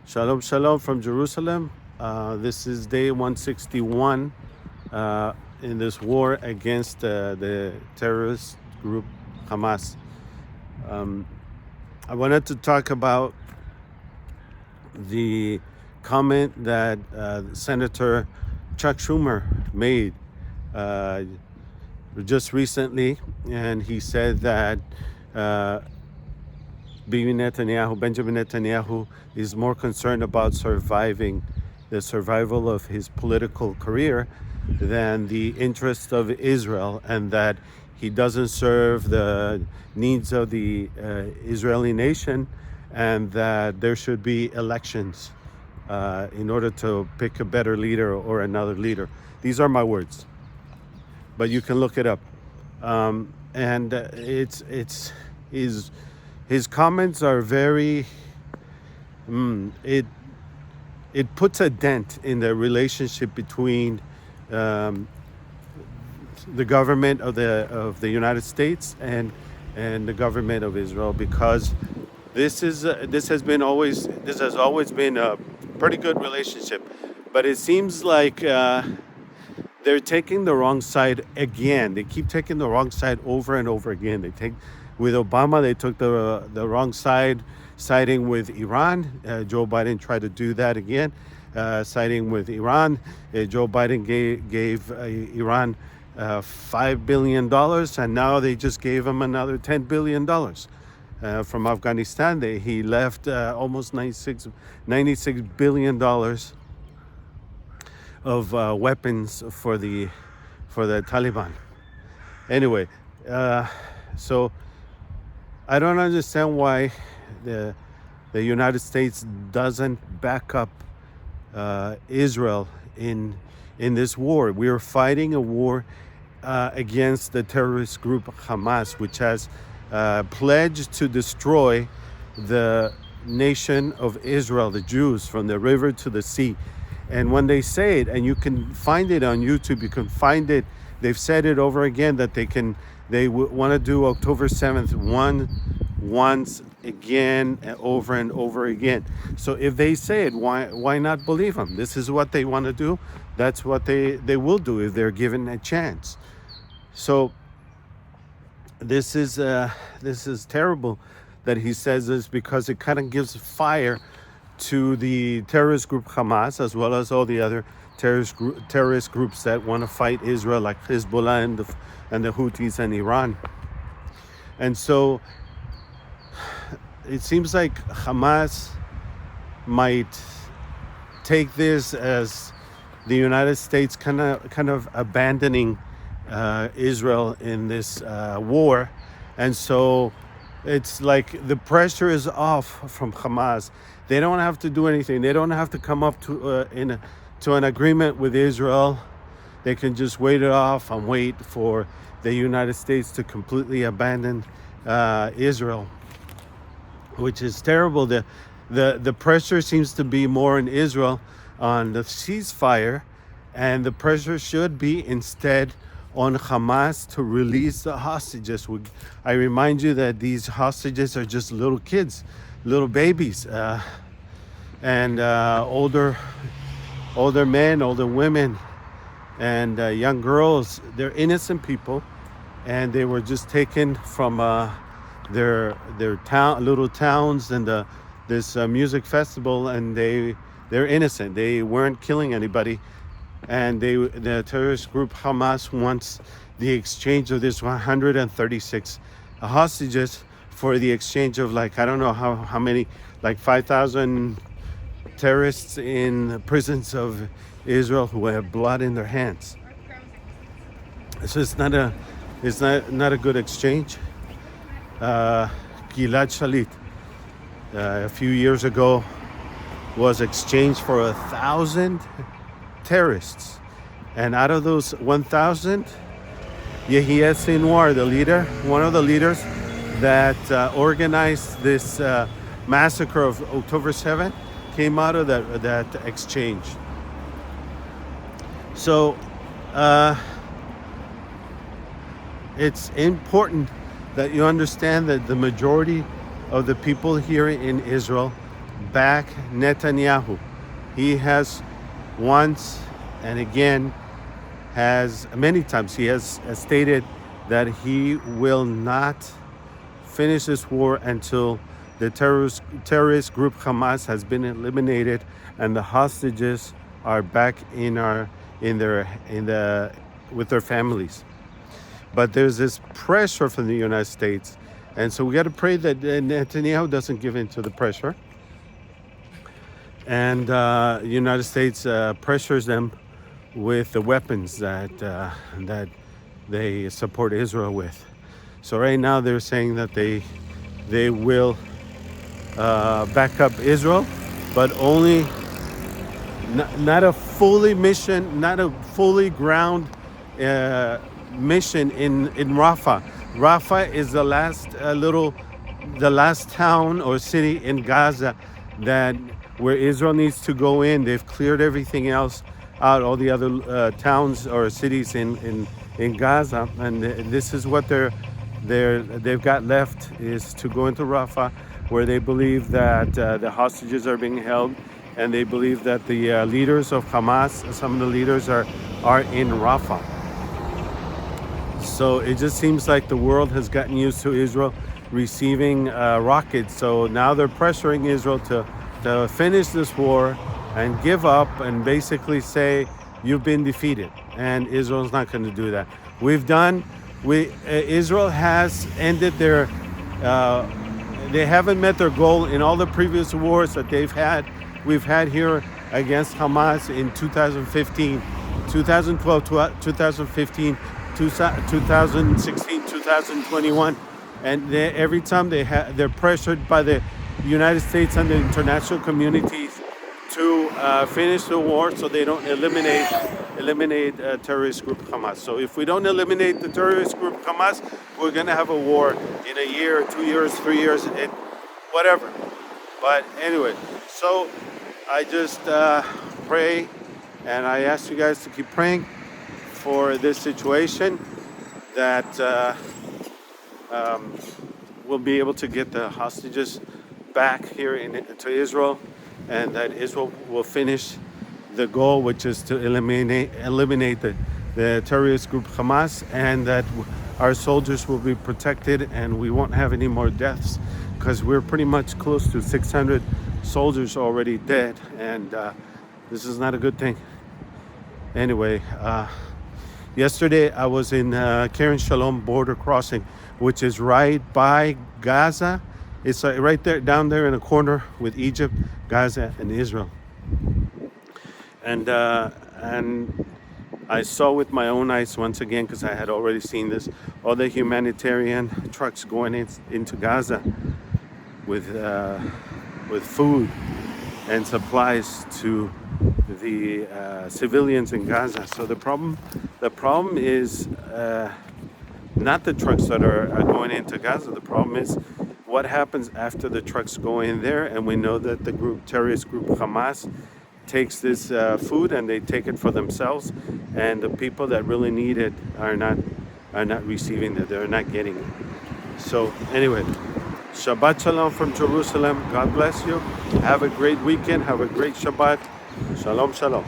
Shalom, shalom from Jerusalem. This is day 161 in this war against the terrorist group Hamas. Um, I wanted to talk about the comment that Senator Chuck Schumer made uh, just recently, and he said that uh, Benjamin Netanyahu, is more concerned about surviving the survival of his political career than the interest of Israel, and that he doesn't serve the needs of the Israeli nation, and that there should be elections in order to pick a better leader or another leader. These are my words, but you can look it up. And his comments are very it puts a dent in the relationship between um, the government of the United States and the government of Israel, because this has always been a pretty good relationship, but it seems like they're taking the wrong side again. They keep taking the wrong side over and over again. With Obama, they took the wrong side, siding with Iran. Joe Biden tried to do that again, siding with Iran. Joe Biden gave Iran $5 billion, and now they just gave him another $10 billion. From Afghanistan, he left almost $96 billion of weapons for the Taliban. Anyway, so I don't understand why the United States doesn't back up Israel in this war. We are fighting a war against the terrorist group Hamas, which has pledged to destroy the nation of Israel, the Jews, from the river to the sea. And when they say it, and you can find it on YouTube, you can find it. They've said it over again that they want to do October 7th once again, over and over again. So if they say it, why not believe them? This is what they want to do. That's what they will do if they're given a chance. So this is terrible that he says this, because it kind of gives fire to the terrorist group Hamas, as well as all the other terrorist groups that want to fight Israel, like Hezbollah and the Houthis and Iran. And so it seems like Hamas might take this as the United States kind of abandoning Israel in this war. And so it's like the pressure is off from Hamas. They don't have to do anything. They don't have to come up to an agreement with Israel. They can just wait it off and wait for the United States to completely abandon Israel, which is terrible. The pressure seems to be more in Israel on the ceasefire, and the pressure should be instead on Hamas to release the hostages. I remind you that these hostages are just little kids, little babies, and older men, older women, and young girls. They're innocent people, and they were just taken from their little towns and this music festival, and they're innocent. They weren't killing anybody. And the terrorist group Hamas wants the exchange of this 136 hostages for the exchange of, like, I don't know how many, like 5,000 terrorists in the prisons of Israel who have blood in their hands. So it's not a good exchange. Gilad Shalit a few years ago was exchanged for 1,000 terrorists, and out of those 1,000, Yahya Sinwar, one of the leaders that organized this massacre of October 7th, came out of that exchange. So it's important that you understand that the majority of the people here in Israel back Netanyahu. He has once and again has many times he has stated that he will not finish this war until the terrorist group Hamas has been eliminated and the hostages are back in the with their families. But there's this pressure from the United States, and so we got to pray that Netanyahu doesn't give in to the pressure, and the United States pressures them with the weapons that they support Israel with. So right now they're saying that they will back up Israel, but only not a fully mission, not a fully ground mission in Rafah. Rafah is the last town or city in Gaza that where Israel needs to go in. They've cleared everything else out, all the other towns or cities in Gaza, and this is what they've got left, is to go into Rafah, where they believe that the hostages are being held, and they believe that the leaders of Hamas, some of the leaders are in Rafah. So it just seems like the world has gotten used to Israel receiving rockets. So now they're pressuring Israel to finish this war and give up and basically say, you've been defeated. And Israel's not going to do that. Israel has ended their, they haven't met their goal in all the previous wars that we've had here against Hamas in 2015, 2012, 2015, 2016, 2021. And every time they're pressured by the United States and the international communities to finish the war so they don't eliminate terrorist group Hamas. So if we don't eliminate the terrorist group Hamas, we're going to have a war in a year, 2 years, 3 years, whatever. But anyway, so I just pray, and I ask you guys to keep praying for this situation, that we'll be able to get the hostages back here to Israel, and that Israel will finish the goal, which is to eliminate the terrorist group Hamas, and that our soldiers will be protected and we won't have any more deaths, because we're pretty much close to 600 soldiers already dead, and this is not a good thing. Anyway, yesterday I was in Keren Shalom border crossing, which is right by Gaza. It's right there, down there in a corner with Egypt, Gaza, and Israel. And I saw with my own eyes once again, because I had already seen this, all the humanitarian trucks going into Gaza with food and supplies to the civilians in Gaza. So the problem is not the trucks that are going into Gaza. The problem is what happens after the trucks go in there, and we know that the terrorist group Hamas takes this food and they take it for themselves, and the people that really need it are not receiving it. They're not getting it. So anyway, Shabbat Shalom from Jerusalem. God bless you. Have a great weekend. Have a great Shabbat. Shalom, shalom.